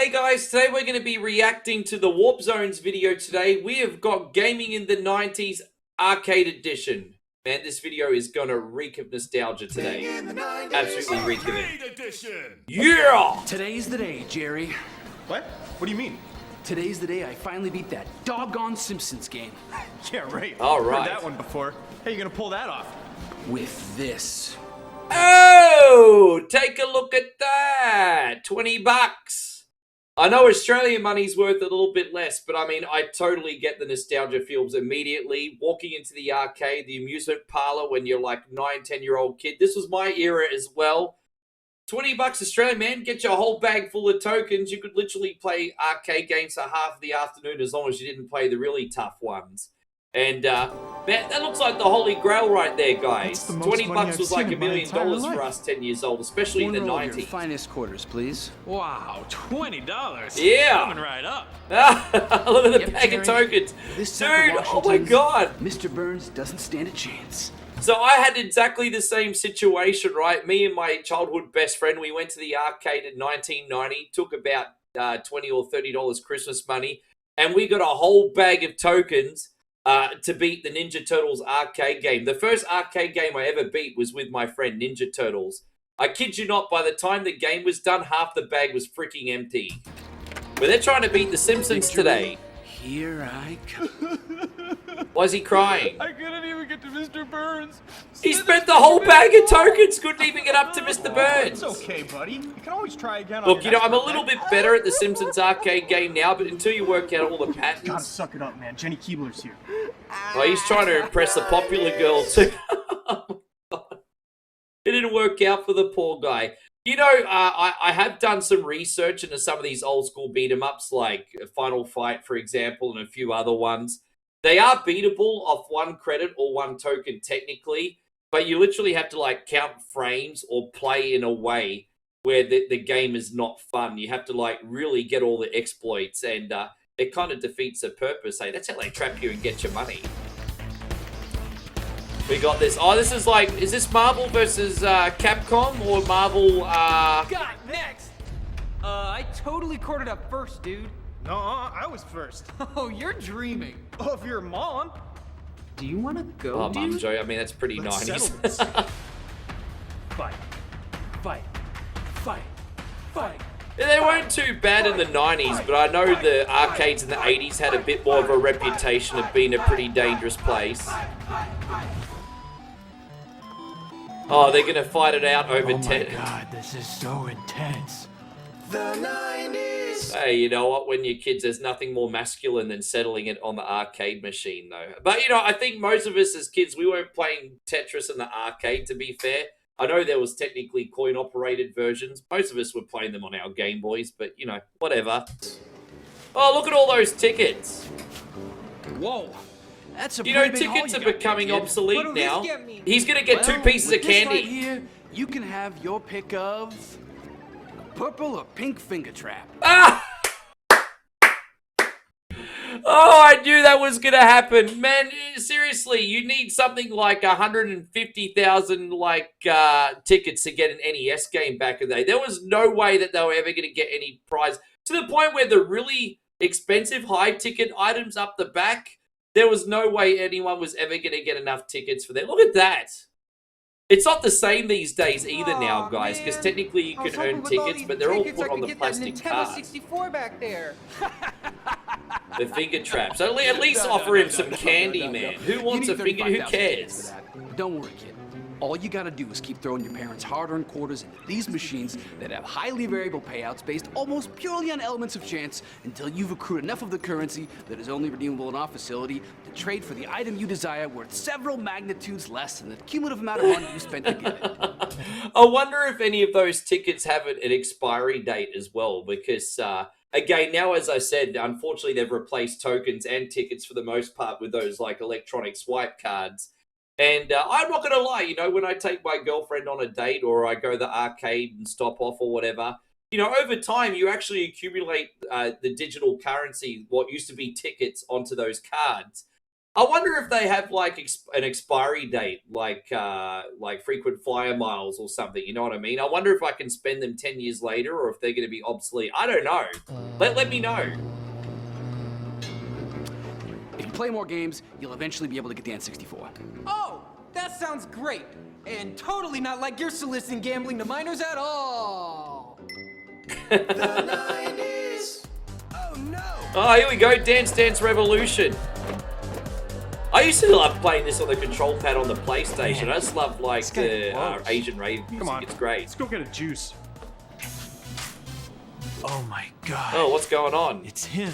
Hey guys, today we're going to be reacting to the Warp Zones video today. We have got Gaming in the 90s Arcade Edition. Man, this video is going to reek of nostalgia today. Absolutely reek of it. Edition. Yeah! Today's the day, Jerry. What? What do you mean? Today's the day I finally beat that doggone Simpsons game. Yeah, right. All right. Heard that one before. How you gonna pull that off? With this. Oh, take a look at that. 20 bucks. I know Australian money's worth a little bit less, but I mean, I totally get the nostalgia feels immediately. Walking into the arcade, the amusement parlor when you're like 9, 10-year-old kid. This was my era as well. 20 bucks Australian, man. Get your whole bag full of tokens. You could literally play arcade games for half of the afternoon as long as you didn't play the really tough ones. And that looks like the holy grail right there, guys. 20 bucks was like $1 million for us 10 years old, especially in the 90s. Your finest quarters, please. Wow, $20. Yeah. Coming right up. Look at the Yep, bag of Jerry. tokens. This Dude, type of oh my god. Mr. Burns doesn't stand a chance. So I had exactly the same situation, right? Me and my childhood best friend, we went to the arcade in 1990, took about $20 or $30 Christmas money, and we got a whole bag of tokens to beat the Ninja Turtles arcade game. The first arcade game I ever beat was with my friend Ninja Turtles. I kid you not, by the time the game was done, half the bag was freaking empty. But they're trying to beat the Simpsons today. Here I come. Why is he crying? I couldn't even get to Mr. Burns. He spent the whole bag of tokens, couldn't even get up to Mr. Burns. It's okay, buddy. You can always try again. Look, you know, I'm a little bit better at the Simpsons arcade game now, but until you work out all the Gotta patterns... suck it up, man. Jenny Keebler's here. Oh, he's trying to impress the popular girl too. It didn't work out for the poor guy. You know, I have done some research into some of these old school beat-em-ups, like Final Fight, for example, and a few other ones. They are beatable off 1 credit or 1 token, technically, but you literally have to, like, count frames or play in a way where the game is not fun. You have to, like, really get all the exploits, and it kind of defeats the purpose. Hey, that's how they trap you and get your money. We got this. Oh, this is like, is this Marvel versus Capcom or Marvel? God, next. I totally corded up first, dude. No, I was first. Oh, you're dreaming. Oh, if you're mom. Do you want to go, Oh, Mum dude? Joe. I mean, that's pretty Let's 90s. settle this. Fight. Fight. Fight. Fight. They weren't too bad in the 90s, but I know the arcades in the 80s had a bit more of a reputation of being a pretty dangerous place. Oh, they're gonna fight it out over 10. God, this is so intense. Hey, you know what? When you're kids, there's nothing more masculine than settling it on the arcade machine, though. But, you know, I think most of us as kids, we weren't playing Tetris in the arcade, to be fair. I know there was technically coin-operated versions. Most of us were playing them on our Game Boys, but, you know, whatever. Oh, look at all those tickets. Whoa. That's a You know, pretty big haul tickets you are got becoming there, kid. obsolete What'll this now. get me? He's gonna get 2 Well, pieces with of this candy. right here, you can have your pick of a purple or pink finger trap. Ah! Oh, I knew that was gonna happen, man. Seriously, you need something like 150,000 tickets to get an NES game back in the day. There was no way that they were ever gonna get any prize to the point where the really expensive high ticket items up the back. There was no way anyone was ever gonna get enough tickets for that. Look at that. It's not the same these days either now, guys, because technically you can earn tickets, but they're all put on the plastic card. 64 back there. The finger traps. At least offer him some candy, man. Who wants a finger? Who cares? But don't worry, kid. All you gotta do is keep throwing your parents' hard-earned quarters into these machines that have highly variable payouts based almost purely on elements of chance until you've accrued enough of the currency that is only redeemable in our facility to trade for the item you desire worth several magnitudes less than the cumulative amount of money you spent to get it. I wonder if any of those tickets have an expiry date as well, because again, now as I said, unfortunately they've replaced tokens and tickets for the most part with those like electronic swipe cards. And I'm not going to lie, you know, when I take my girlfriend on a date or I go to the arcade and stop off or whatever, you know, over time you actually accumulate the digital currency, what used to be tickets, onto those cards. I wonder if they have like an expiry date, like frequent flyer miles or something. You know what I mean? I wonder if I can spend them 10 years later, or if they're going to be obsolete. I don't know. Let me know. If you play more games, you'll eventually be able to get the N64. Oh, that sounds great. And totally not like you're soliciting gambling to minors at all. The 90s! Oh no! Oh, here we go. Dance Dance Revolution. I used to love playing this on the control pad on the PlayStation. I just love like the Asian rave music. Come on. It's great. Let's go get a juice. Oh my god. Oh, what's going on? It's him.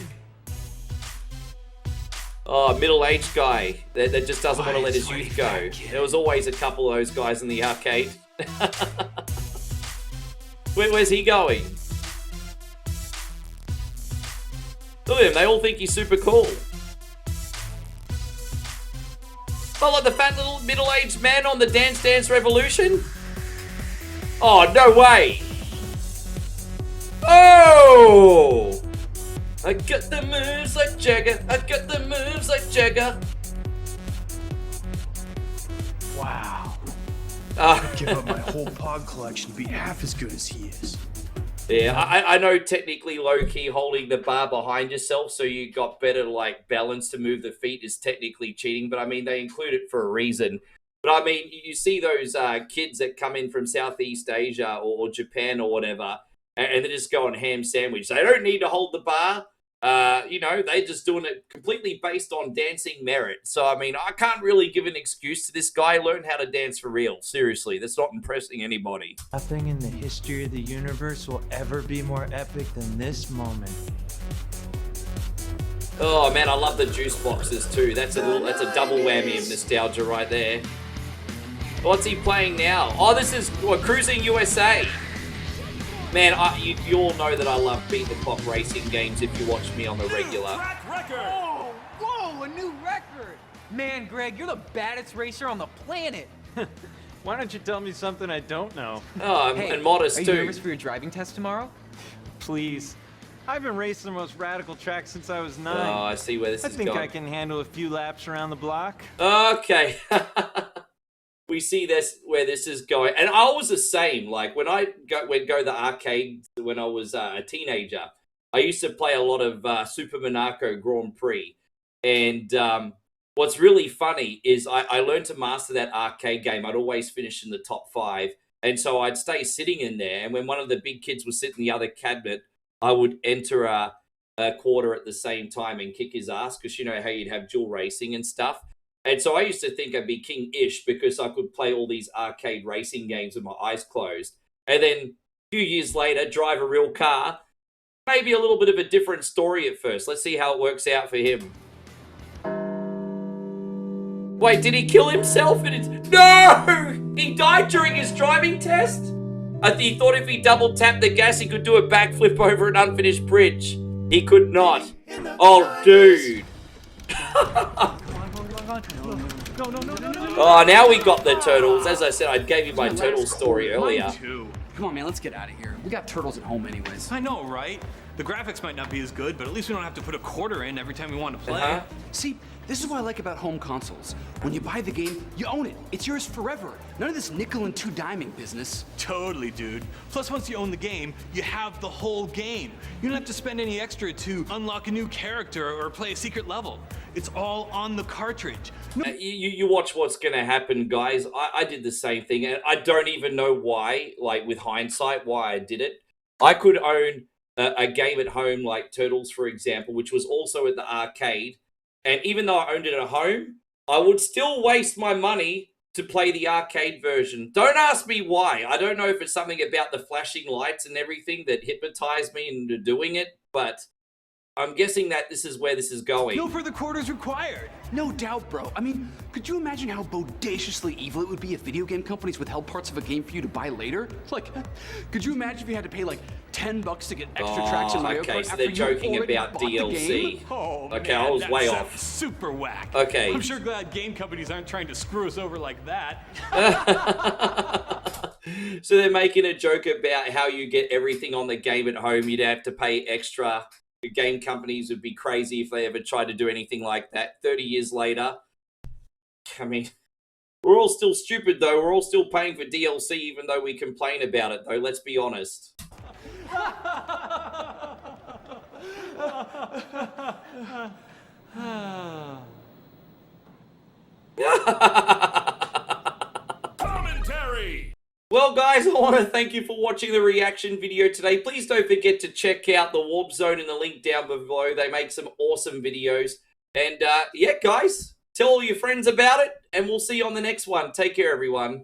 Oh, middle-aged guy that just doesn't want to let his Why youth is go. that kid? There was always a couple of those guys in the arcade. Where's he going? Look at him, they all think he's super cool. Oh, like the fat little middle-aged man on the Dance Dance Revolution? Oh, no way! Oh! I got the moves like Jagger. I got the moves like Jagger. Wow. Give up my whole Pog collection to be half as good as he is. Yeah, I know technically low-key holding the bar behind yourself so you got better like balance to move the feet is technically cheating, but I mean they include it for a reason. But I mean you see those kids that come in from Southeast Asia or Japan or whatever, and they're just going ham sandwich. They don't need to hold the bar. You know, they're just doing it completely based on dancing merit. So, I mean, I can't really give an excuse to this guy. Learn how to dance for real. Seriously, that's not impressing anybody. Nothing in the history of the universe will ever be more epic than this moment. Oh, man, I love the juice boxes, too. That's a double whammy of nostalgia right there. What's he playing now? Oh, this is Cruising USA. Man, you all know that I love beat the clock racing games if you watch me on the regular. Oh, whoa, a new record. Man, Greg, you're the baddest racer on the planet. Why don't you tell me something I don't know? Oh, Hey, and modest are you too. nervous for your driving test tomorrow? Please. I've been racing the most radical track since I was 9. Oh, I see where this I is think going. I can handle a few laps around the block. Okay. We see this where this is going, and I was the same. Like when I would go to the arcade when I was a teenager, I used to play a lot of Super Monaco Grand Prix. And what's really funny is I learned to master that arcade game. I'd always finish in the top 5, and so I'd stay sitting in there. And when one of the big kids was sitting in the other cabinet, I would enter a quarter at the same time and kick his ass because you know how you'd have dual racing and stuff. And so I used to think I'd be king-ish because I could play all these arcade racing games with my eyes closed. And then a few years later, drive a real car. Maybe a little bit of a different story at first. Let's see how it works out for him. Wait, did he kill himself? No! He died during his driving test? He thought if he double-tapped the gas, he could do a backflip over an unfinished bridge. He could not. Oh, dude. Oh, now we got the turtles. As I said, I gave you my turtle story earlier. Mine too. Come on, man, let's get out of here. We got turtles at home anyways. I know, right? The graphics might not be as good, but at least we don't have to put a quarter in every time we want to play. Uh-huh. See, this is what I like about home consoles. When you buy the game, you own it. It's yours forever. None of this nickel and two diming business. Totally, dude. Plus, once you own the game, you have the whole game. You don't have to spend any extra to unlock a new character or play a secret level. It's all on the cartridge. No You watch what's going to happen, guys. I did the same thing, and I don't even know why, like with hindsight, why I did it. I could own a game at home like Turtles, for example, which was also at the arcade. And even though I owned it at home, I would still waste my money to play the arcade version. Don't ask me why. I don't know if it's something about the flashing lights and everything that hypnotized me into doing it, but I'm guessing that this is where this is going. No further quarters required. No doubt, bro. I mean, could you imagine how bodaciously evil it would be if video game companies withheld parts of a game for you to buy later? Like, could you imagine if you had to pay like $10 to get extra tracks in Mario Kart okay, so after they're you joking already about bought the game? DLC. Oh, Okay, man, I was that way sounds off. super whack. Okay. I'm sure glad game companies aren't trying to screw us over like that. So they're making a joke about how you get everything on the game at home. You'd have to pay extra the game companies would be crazy if they ever tried to do anything like that. 30 years later, I mean, we're all still stupid, though. We're all still paying for DLC, even though we complain about it, though. Let's be honest. Commentary! Well, guys, I want to thank you for watching the reaction video today. Please don't forget to check out the Warp Zone in the link down below. They make some awesome videos. And, yeah, guys, tell all your friends about it, and we'll see you on the next one. Take care, everyone.